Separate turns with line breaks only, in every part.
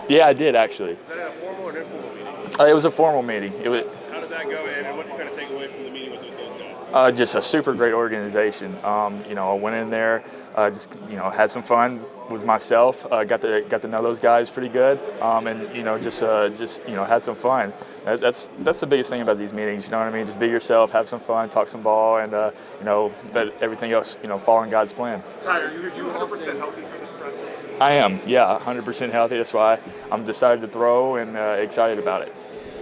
Yeah, I did actually.
Was that a formal or informal meeting?
It was a formal meeting.
How did that go, and what did you kind of take away from the meeting with those guys?
Just a super great organization. I went in there, just had some fun with myself. Got to know those guys pretty good, and just had some fun. That's the biggest thing about these meetings. You know what I mean? Just be yourself, have some fun, talk some ball, and let everything else fall in God's plan.
Ty, are you 100% healthy for this process?
I am, yeah, 100% healthy. That's why I'm decided to throw and excited about it.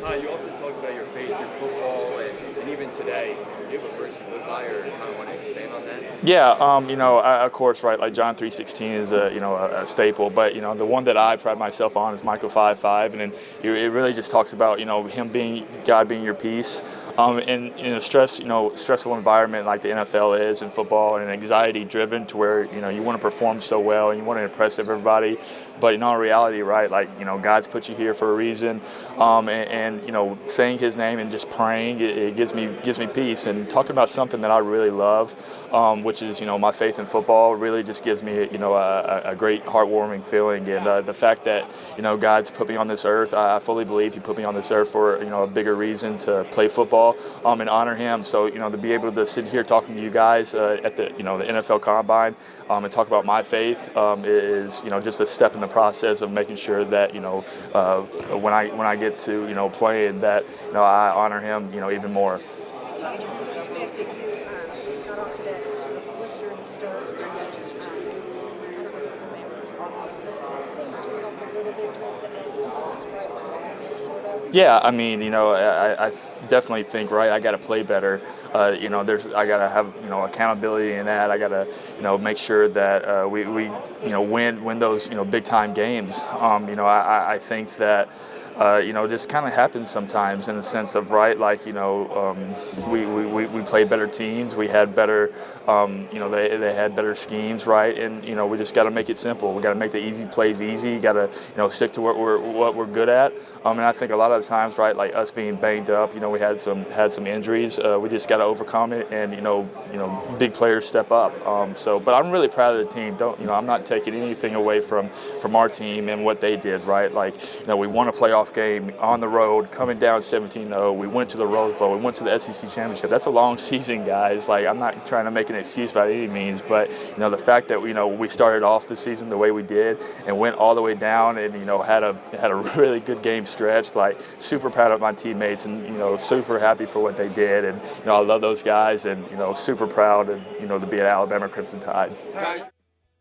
You often talk about your faith, your football, and even today, do you have a verse you live by, or kind of want to expand on that?
Yeah, of course, right. Like John 3:16 is a staple, but the one that I pride myself on is Michael 5:5, and then it really just talks about God being your peace. In a stressful environment like the NFL is in football, and anxiety driven to where you want to perform so well and you want to impress everybody, but in all reality, right, like God's put you here for a reason, and saying His name and just praying, it gives me peace. And talking about something that I really love, which is my faith in football, really just gives me a great heartwarming feeling. And the fact that God's put me on this earth, I fully believe He put me on this earth for a bigger reason, to play football and honor Him. So to be able to sit here talking to you guys at the the NFL Combine and talk about my faith is just a step in the process of making sure that when I get to playing, that I honor Him even more. Yeah, I mean, I definitely think, right, I got to play better. I got to have, accountability in that. I got to, make sure that we win those, big time games. I think that, this kind of happens sometimes in the sense of, right, like, we played better teams. We had better, they had better schemes, right? And, we just got to make it simple. We got to make the easy plays easy. You got to, stick to what we're good at. And I think a lot of the times, right, like us being banged up, we had some injuries. We just got to overcome it, and big players step up. But I'm really proud of the team. I'm not taking anything away from our team and what they did, right? Like, we won a playoff game on the road, coming down 17-0. We went to the Rose Bowl. We went to the SEC championship. That's a long season, guys. Like, I'm not trying to make an excuse by any means, but the fact that we started off the season the way we did and went all the way down, and had a really good game stretch. Like, super proud of my teammates, and super happy for what they did, and I love those guys, and super proud to be an Alabama Crimson Tide.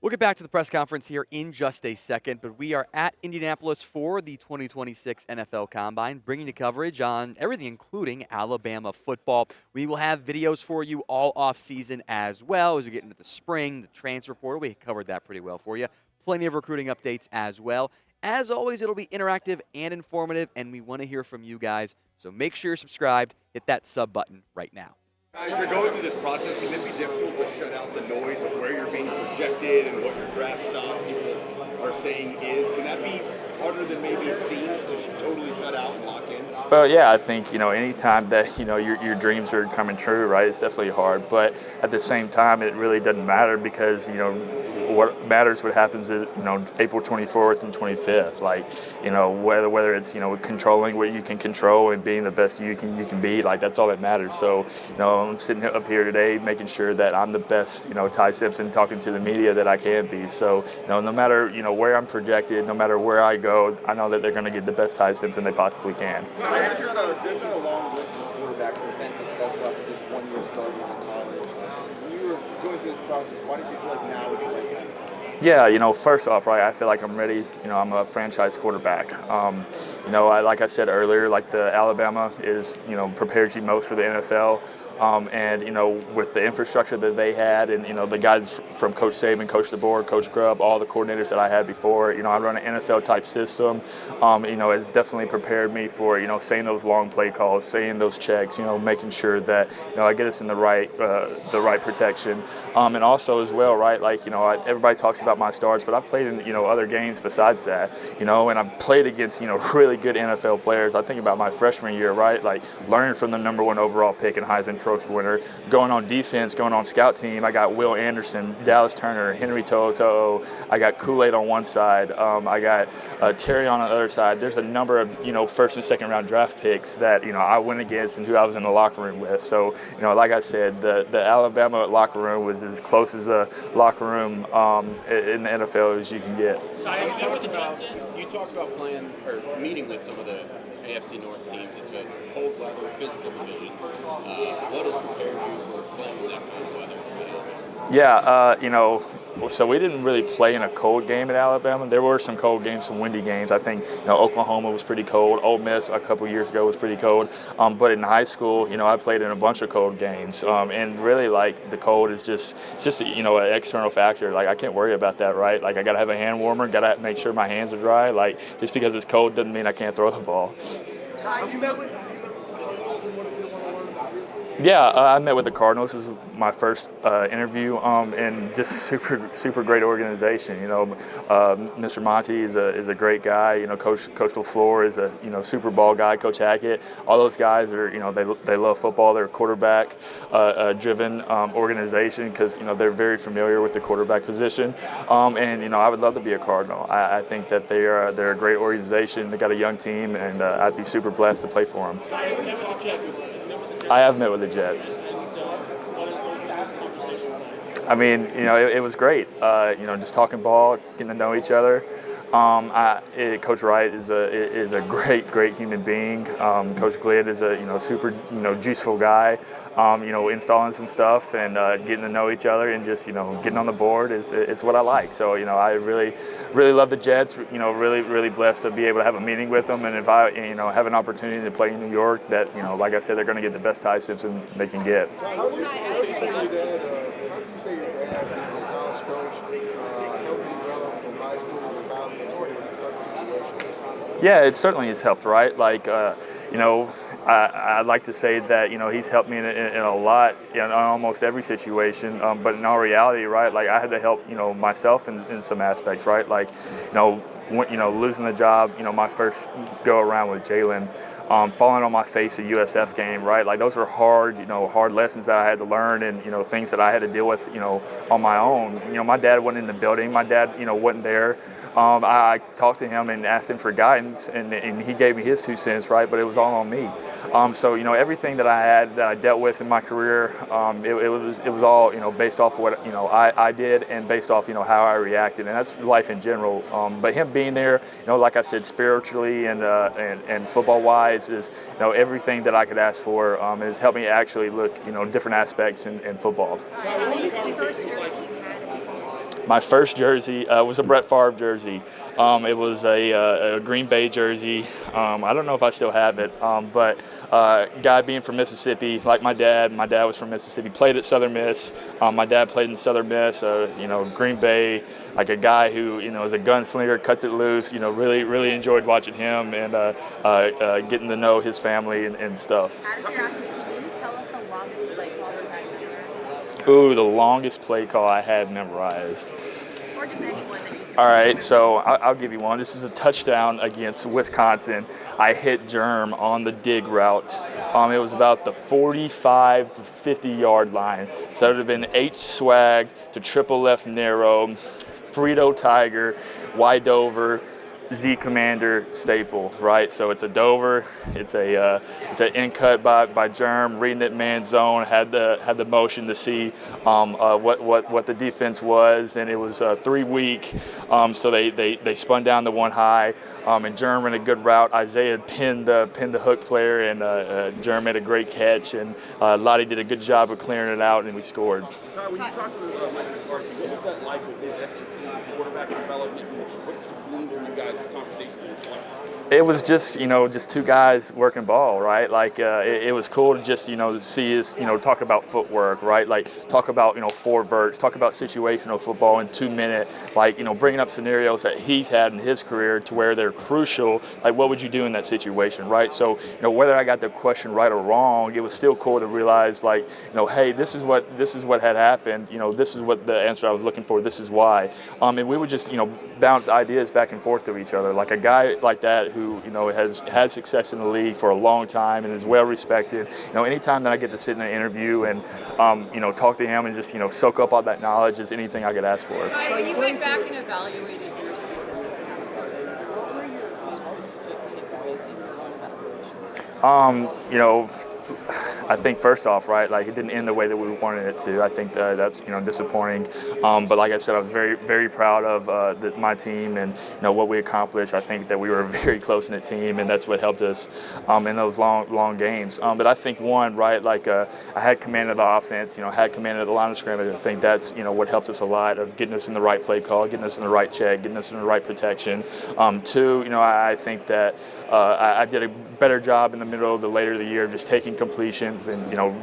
We'll get back to the press conference here in just a second, but we are at Indianapolis for the 2026 NFL Combine, bringing you coverage on everything, including Alabama football. We will have videos for you all off-season as well as we get into the spring, the transfer portal. We covered that pretty well for you. Plenty of recruiting updates as well. As always, it'll be interactive and informative, and we want to hear from you guys. So make sure you're subscribed. Hit that sub button right now.
As you're going through this process, can it be difficult to shut out the noise of where you're being projected and what your draft stock people are saying is? Can that be harder than maybe it seems to totally shut out and lock in?
Well, yeah, I think, anytime that, your dreams are coming true, right, it's definitely hard. But at the same time, it really doesn't matter because, what matters what happens is, April 24th and 25th. Like, whether it's, controlling what you can control and being the best you can be, like, that's all that matters. So, I'm sitting up here today making sure that I'm the best, Ty Simpson, talking to the media that I can be. So, no matter, where I'm projected, no matter where I go, I know that they're going to get the best Ty Simpson they possibly can.
There's been a long list of quarterbacks who have been successful after just 1 year starting in college. When you were going through this process, why did you feel like now is the right time?
Yeah, first off, right, I feel like I'm ready. I'm a franchise quarterback. Like I said earlier, like the Alabama is, prepares you most for the NFL. With the infrastructure that they had and, the guys from Coach Saban, Coach DeBoer, Coach Grubb, all the coordinators that I had before, I run an NFL-type system. It's definitely prepared me for, saying those long play calls, saying those checks, making sure that, I get us in the right protection. And also as well, right, like, everybody talks about my starts, but I played in, other games besides that, and I've played against, really good NFL players. I think about my freshman year, right, like learning from the #1 overall pick and Heisman Trophy winner. Going on defense, going on scout team, I got Will Anderson, Dallas Turner, Henry To'oTo'o. I got Kool-Aid on one side. I got Terry on the other side. There's a number of, first and second round draft picks that, I went against and who I was in the locker room with. So, like I said, the Alabama locker room was as close as a locker room in the NFL as you can get.
You talked about playing or meeting with some of the AFC North teams. It's a cold weather, physical division. What has prepared you for playing in that kind of weather?
Yeah, so we didn't really play in a cold game at Alabama. There were some cold games, some windy games. I think, Oklahoma was pretty cold. Ole Miss a couple years ago was pretty cold. But in high school, I played in a bunch of cold games. And really, the cold is just an external factor. I can't worry about that, right? I got to have a hand warmer, got to make sure my hands are dry. Just because it's cold doesn't mean I can't throw the ball. Yeah, I met with the Cardinals. This was my first interview, and just super great organization. Mr. Monty is a great guy. Coach LaFleur is a super ball guy. Coach Hackett, all those guys are they love football. They're a quarterback driven organization because they're very familiar with the quarterback position. And I would love to be a Cardinal. I think that they're a great organization. They got a young team, and I'd be super blessed to play for them. I have met with the Jets. I mean, it was great. Just talking ball, getting to know each other. Coach Wright is a great human being. Coach Glid is a super juiceful guy. Installing some stuff and getting to know each other and just getting on the board is what I like. So I really love the Jets. Really blessed to be able to have a meeting with them. And if I have an opportunity to play in New York, that like I said, they're going to get the best Ty Simpson they can get.
How would you say your dad is a college coach, helping you develop from high school to college in certain situations?
Yeah, it certainly has helped, right? I'd like to say that he's helped me in a lot, in almost every situation. But in all reality, right? I had to help myself in some aspects, right? Losing the job, my first go around with Jalen. Falling on my face at USF game, right? Those are hard lessons that I had to learn and, things that I had to deal with, on my own. My dad wasn't in the building. My dad, wasn't there. I talked to him and asked him for guidance, and he gave me his 2 cents, right? But it was all on me. So everything that I dealt with in my career, it was all based off of what I did and based off how I reacted, and that's life in general. But him being there, like I said, spiritually and football wise, is everything that I could ask for. And it's helped me actually look different aspects in football.
What was the first jersey you had?
My first jersey was a Brett Favre jersey. It was a Green Bay jersey. I don't know if I still have it, but guy being from Mississippi, like my dad was from Mississippi, played at Southern Miss. My dad played in Southern Miss, Green Bay, like a guy who, is a gunslinger, cuts it loose, really enjoyed watching him and getting to know his family and stuff.
Out of curiosity, can you tell us the longest play call you had memorized?
Ooh, the longest play call I had memorized.
Or just anyone that you
All right, so I'll give you one. This is a touchdown against Wisconsin. I hit Germ on the dig route. It was about the 45 to 50-yard line. So it would have been H swag to triple left narrow, Frito Tiger, Y Dover, Z Commander staple, right? So it's a Dover, it's an in cut by Germ, reading it man zone, had the motion to see what the defense was, and it was 3 week. So they spun down the one high, and Germ ran a good route. Isaiah pinned the hook player, and Germ made a great catch, and Lottie did a good job of clearing it out, and we scored.
Ty, when you talked to Mike McCarthy, what was that like with his quarterback development? What gleaned from you guys' conversations?
It was just two guys working ball, right? It was cool to just, see us, talk about footwork, right? Talk about, 4 verts, talk about situational football in 2 minute, bringing up scenarios that he's had in his career to where they're crucial. What would you do in that situation, right? So, whether I got the question right or wrong, it was still cool to realize, hey, this is what had happened. This is what the answer I was looking for. This is why. And we would just, bounce ideas back and forth to each other. A guy like that who, you know, has had success in the league for a long time and is well respected. You know, anytime that I get to sit in an interview and, you know, talk to him and just, you know, soak up all that knowledge is anything I could ask for.
When you went back and evaluated your season this past season, what were your most specific takeaways in your own evaluation?
You know, I think first off, right, like it didn't end the way that we wanted it to. I think that's, you know, disappointing. But like I said, I was very, very proud of my team and, you know, what we accomplished. I think that we were a very close-knit team, and that's what helped us in those long games. But I think one, right, like I had command of the offense, you know, had command of the line of scrimmage. I think that's, you know, what helped us a lot of getting us in the right play call, getting us in the right check, getting us in the right protection. Two, you know, I think that I did a better job in the middle of the later of the year of just taking completions and, you know,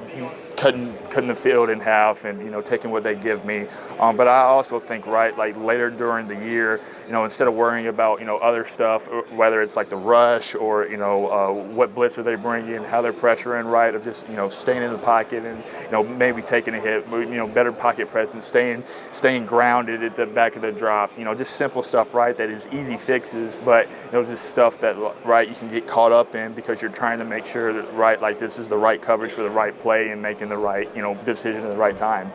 cutting the field in half and, you know, taking what they give me. But I also think, right, like later during the year, you know, instead of worrying about, you know, other stuff, whether it's like the rush or, you know, what blitz are they bringing, how they're pressuring, right, of just, you know, staying in the pocket and, you know, maybe taking a hit, you know, better pocket presence, staying grounded at the back of the drop, you know, just simple stuff, right, that is easy fixes, but, you know, just stuff that, right, you can get caught up in because you're trying to make sure that, right, like this is the right coverage for the right play and making the right, you know, decision at the right time.